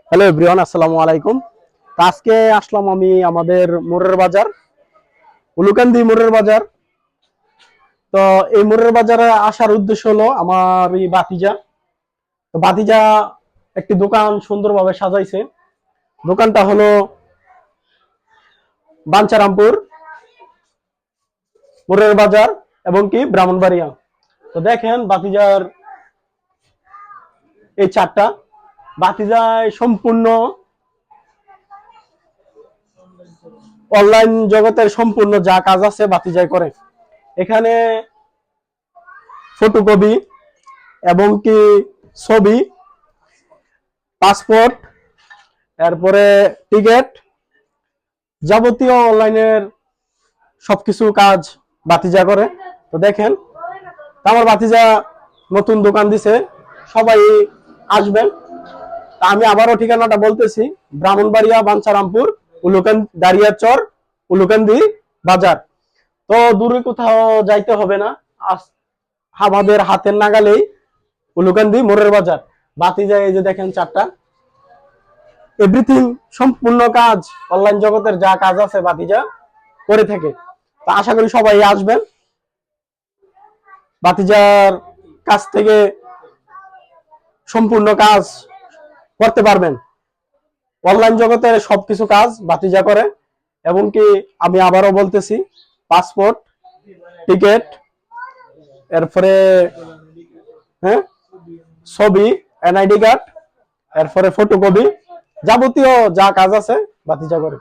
Hello everyone, আসসালামু আলাইকুম। আজকে আসলাম আমি আমাদের মোড়ের বাজার, উলুকান্দি মোড়ের বাজার। তো এই মোড়ের বাজারে আসার উদ্দেশ্য হলো আমার এই ভাতিজা। তো ভাতিজা একটি দোকান সুন্দরভাবে সাজাইছে। দোকানটা হলো বাঞ্ছারামপুর মোড়ের বাজার এবং কি ব্রাহ্মণবাড়িয়া। তো দেখেন ভাতিজার এই চারটা ভাতিজায় সম্পূর্ণ অনলাইন জগতের সম্পূর্ণ যা কাজ আছে ভাতিজায় করে। এখানে ফটোকপি এবং কি ছবি, পাসপোর্ট, এরপরে টিকিট, যাবতীয় অনলাইনের সবকিছু কাজ ভাতিজা করে। তো দেখেন আমার ভাতিজা নতুন দোকান দিছে, সবাই আসবেন। আমি আবারও ঠিকানাটা বলতেছি, ব্রাহ্মণবাড়িয়া, বাঞ্ছারামপুর, দাঁড়িয়াচর, উলুকান্দি বাজার। তো দূরে কোথাও যাইতে হবে না, আমাদের হাতের নাগালেই উলুকান্দি মোড়ের বাজার। ভাতিজা এই যে দেখেন চারটা, এভরিথিং সম্পূর্ণ কাজ অনলাইন জগতের যা কাজ আছে ভাতিজা করে থাকে। তো আশা করি সবাই আসবেন, ভাতিজার কাছ থেকে সম্পূর্ণ কাজ করতে পারবেন। অনলাইন জগতের সবকিছু কাজ ভাতিজা করে। এবং কি আমি আবারও বলতেছি, পাসপোর্ট, টিকিট, এরপরে হ্যাঁ ছবি, এনআইডি কার্ড, এরপরে ফটোকপি, যাবতীয় যা কাজ আছে ভাতিজা করে।